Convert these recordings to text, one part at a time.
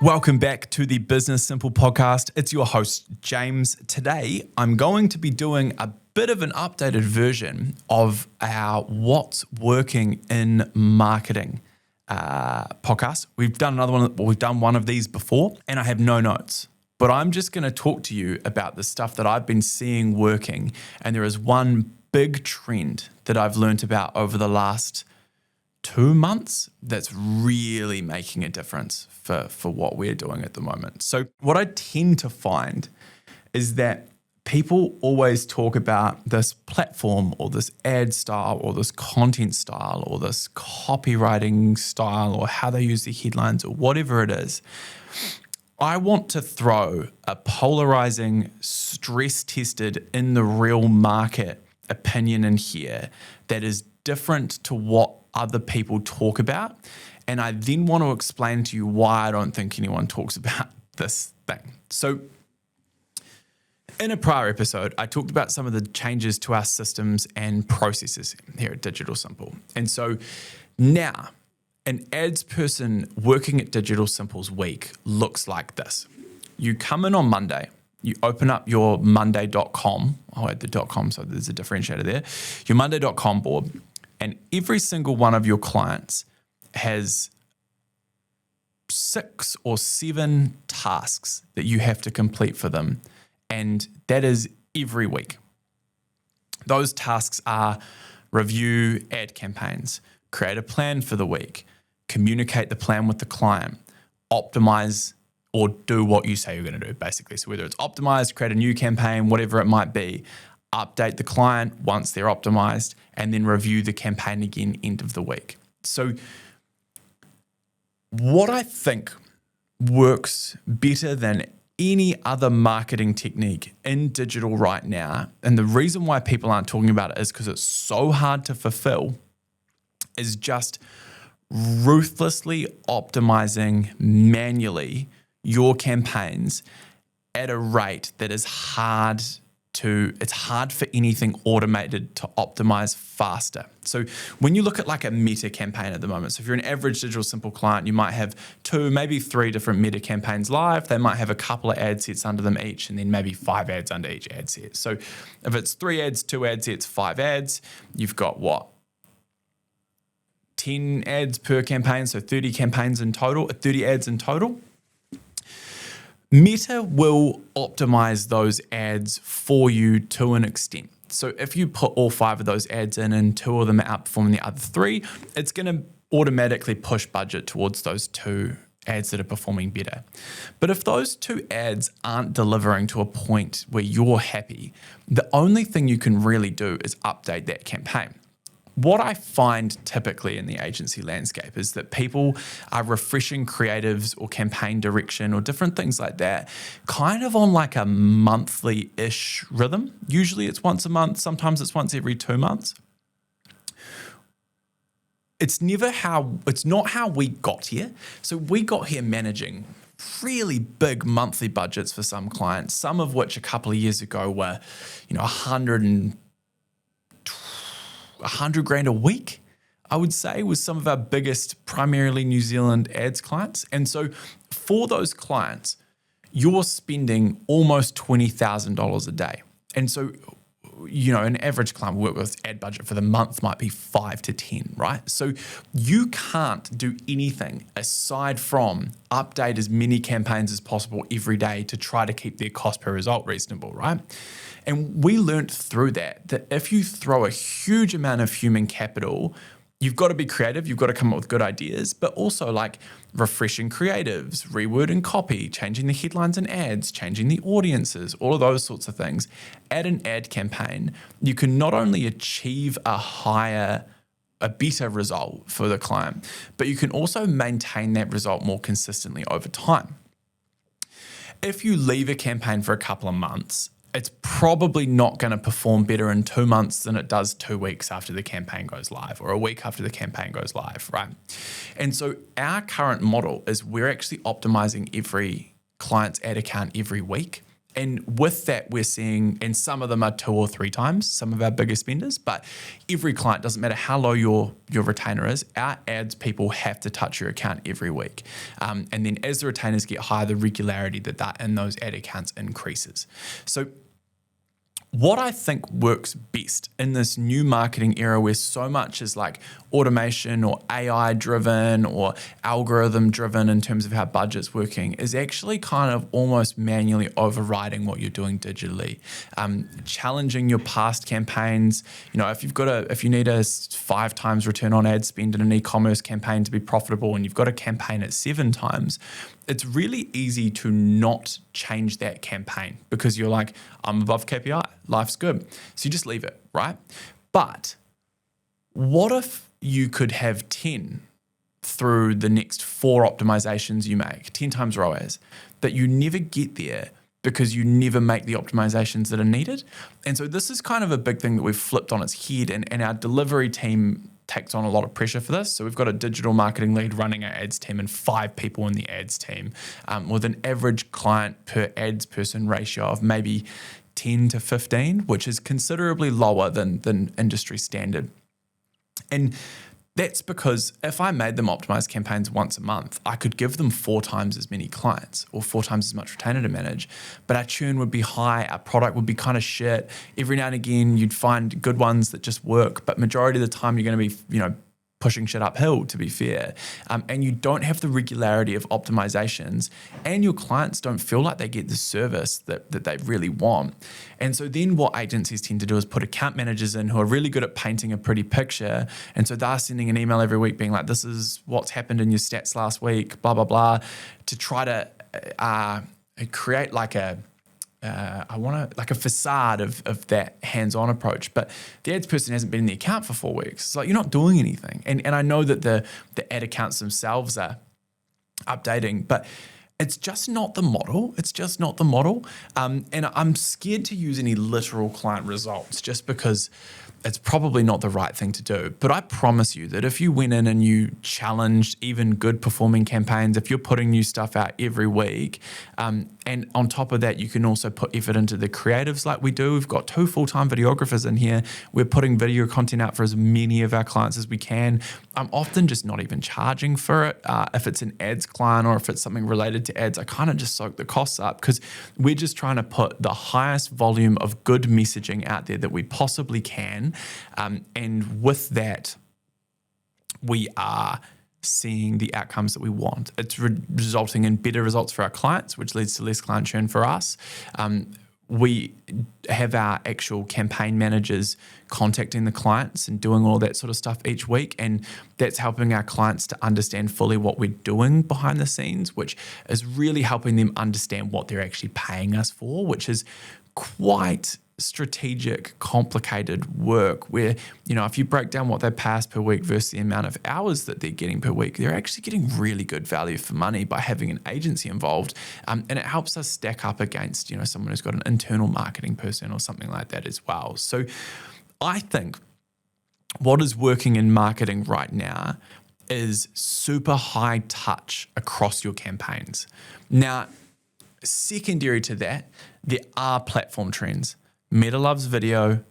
Welcome back to the Business Simple podcast. It's your host, James. Today, I'm going to be doing a bit of an updated version of our What's Working in Marketing podcast. We've done one of these before, and I have no notes. But I'm just going to talk to you about the stuff that I've been seeing working. And there is one big trend that I've learned about over the last 2 months that's really making a difference for what we're doing at the moment. So what I tend to find is that people always talk about this platform or this ad style or this content style or this copywriting style or how they use the headlines or whatever it is. I want to throw a polarizing, stress-tested, in the real market opinion in here that is different to what other people talk about. And I then want to explain to you why I don't think anyone talks about this thing. So in a prior episode, I talked about some of the changes to our systems and processes here at Digital Simple. And so now an ads person working at Digital Simple's week looks like this. You come in on Monday, you open up your monday.com. I'll add the .com so there's a differentiator there. Your monday.com board, and every single one of your clients has 6 or 7 tasks that you have to complete for them. And that is every week. Those tasks are review ad campaigns, create a plan for the week, communicate the plan with the client, optimize or do what you say you're going to do, basically. So whether it's optimize, create a new campaign, whatever it might be, update the client once they're optimized, and then review the campaign again end of the week. So what I think works better than any other marketing technique in digital right now, and the reason why people aren't talking about it is because it's so hard to fulfill, is just ruthlessly optimizing manually your campaigns at a rate that is it's hard for anything automated to optimize faster. So when you look at like a Meta campaign at the moment, so if you're an average Digital Simple client, you might have 2, maybe 3 different Meta campaigns live. They might have a couple of ad sets under them each, and then maybe 5 ads under each ad set. So if it's 3 ads, 2 ad sets, 5 ads, you've got 10 ads per campaign, so 30 ads in total. Meta will optimize those ads for you to an extent. So if you put all 5 of those ads in and 2 of them are outperforming the other 3, it's going to automatically push budget towards those 2 ads that are performing better. But if those 2 ads aren't delivering to a point where you're happy, the only thing you can really do is update that campaign. What I find typically in the agency landscape is that people are refreshing creatives or campaign direction or different things like that kind of on like a monthly-ish rhythm. Usually it's once a month, sometimes it's once every 2 months. It's not how we got here. So we got here managing really big monthly budgets for some clients, some of which a couple of years ago were, $100,000 a week, I would say, was some of our biggest, primarily New Zealand ads clients. And so for those clients, you're spending almost $20,000 a day. And so, an average client will work with ad budget for the month might be 5 to 10, right? So you can't do anything aside from update as many campaigns as possible every day to try to keep their cost per result reasonable, right? And we learned through that if you throw a huge amount of human capital, you've got to be creative, you've got to come up with good ideas, but also like refreshing creatives, rewording copy, changing the headlines and ads, changing the audiences, all of those sorts of things. At an ad campaign, you can not only achieve a better result for the client, but you can also maintain that result more consistently over time. If you leave a campaign for a couple of months, it's probably not going to perform better in 2 months than it does 2 weeks after the campaign goes live or a week after the campaign goes live, right? And so our current model is we're actually optimizing every client's ad account every week. And with that, we're seeing, and some of them are 2 or 3 times, some of our biggest spenders, but every client, doesn't matter how low your retainer is, our ads people have to touch your account every week. And then as the retainers get higher, the regularity that they're in those ad accounts increases. So what I think works best in this new marketing era where so much is like automation or AI driven or algorithm driven in terms of how budget's working is actually kind of almost manually overriding what you're doing digitally. Challenging your past campaigns. If you need a 5 times return on ad spend in an e-commerce campaign to be profitable and you've got a campaign at 7 times, it's really easy to not change that campaign because you're like, I'm above KPI, life's good. So you just leave it, right? But what if you could have 10 through the next 4 optimizations you make, 10 times ROAS, that you never get there because you never make the optimizations that are needed? And so this is kind of a big thing that we've flipped on its head, and our delivery team takes on a lot of pressure for this. So we've got a digital marketing lead running our ads team and 5 people in the ads team with an average client per ads person ratio of maybe 10 to 15, which is considerably lower than industry standard. And that's because if I made them optimized campaigns once a month, I could give them 4 times as many clients or 4 times as much retainer to manage, but our churn would be high, our product would be kind of shit. Every now and again, you'd find good ones that just work, but majority of the time you're going to be, pushing shit uphill, to be fair. And you don't have the regularity of optimizations, and your clients don't feel like they get the service that they really want. And so then what agencies tend to do is put account managers in who are really good at painting a pretty picture. And so they're sending an email every week being like, this is what's happened in your stats last week, blah, blah, blah, to try to create like a facade of that hands-on approach. But the ads person hasn't been in the account for 4 weeks. It's like, you're not doing anything. And I know that the ad accounts themselves are updating, but it's just not the model. It's just not the model. And I'm scared to use any literal client results just because it's probably not the right thing to do. But I promise you that if you went in and you challenged even good performing campaigns, if you're putting new stuff out every week, and on top of that, you can also put effort into the creatives like we do. We've got 2 full-time videographers in here. We're putting video content out for as many of our clients as we can. I'm often just not even charging for it. If it's an ads client or if it's something related to ads, I kind of just soak the costs up because we're just trying to put the highest volume of good messaging out there that we possibly can. And with that, we are seeing the outcomes that we want. It's resulting in better results for our clients, which leads to less client churn for us. We have our actual campaign managers contacting the clients and doing all that sort of stuff each week. And that's helping our clients to understand fully what we're doing behind the scenes, which is really helping them understand what they're actually paying us for, which is quite strategic, complicated work where, if you break down what they pay us per week versus the amount of hours that they're getting per week, they're actually getting really good value for money by having an agency involved. And it helps us stack up against, someone who's got an internal marketing person or something like that as well. So I think what is working in marketing right now is super high touch across your campaigns. Now, secondary to that, there are platform trends. Meta loves video.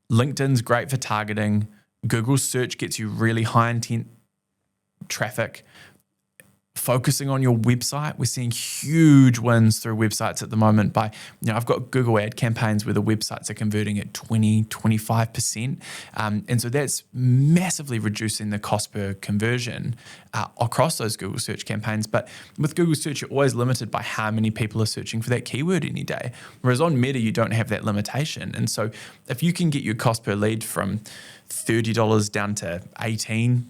LinkedIn's great for targeting. Google search gets you really high intent traffic. Focusing on your website, we're seeing huge wins through websites at the moment by, I've got Google ad campaigns where the websites are converting at 20, 25%. And so that's massively reducing the cost per conversion across those Google search campaigns. But with Google search, you're always limited by how many people are searching for that keyword any day. Whereas on Meta, you don't have that limitation. And so if you can get your cost per lead from $30 down to $18,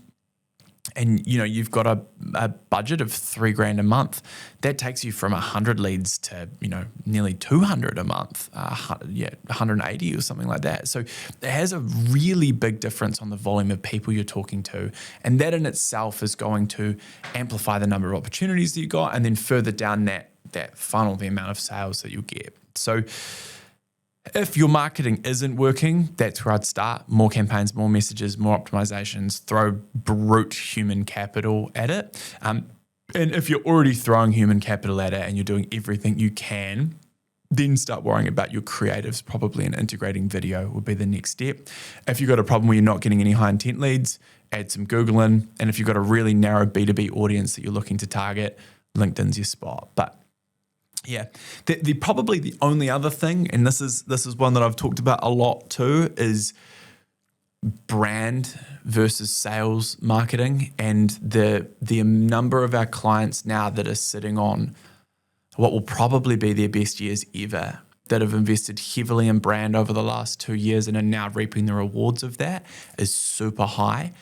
and you've got a budget of $3,000 a month, that takes you from 100 leads to nearly 200 a month, 180 or something like that. So it has a really big difference on the volume of people you're talking to, and that in itself is going to amplify the number of opportunities that you got, and then further down that funnel, the amount of sales that you'll get. So if your marketing isn't working, that's where I'd start. More campaigns, more messages, more optimizations, throw brute human capital at it. And if you're already throwing human capital at it and you're doing everything you can, Then start worrying about your creatives probably, and integrating video would be the next step. If you've got a problem where you're not getting any high intent leads, add some Google in. And if you've got a really narrow B2B audience that you're looking to target, LinkedIn's your spot. But yeah, the probably the only other thing, and this is one that I've talked about a lot too, is brand versus sales marketing, and the number of our clients now that are sitting on what will probably be their best years ever, that have invested heavily in brand over the last 2 years and are now reaping the rewards of that, is super high.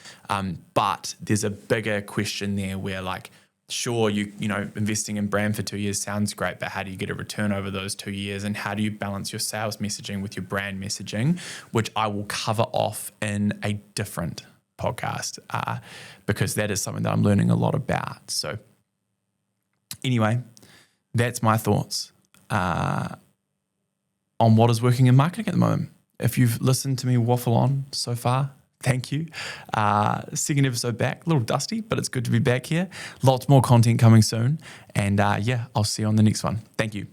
But there's a bigger question there where, like, sure, you know, investing in brand for 2 years sounds great, but how do you get a return over those 2 years? And how do you balance your sales messaging with your brand messaging, which I will cover off in a different podcast, because that is something that I'm learning a lot about. So anyway, that's my thoughts on what is working in marketing at the moment. If you've listened to me waffle on so far, thank you. Second episode back, a little dusty, but it's good to be back here. Lots more content coming soon. And yeah, I'll see you on the next one. Thank you.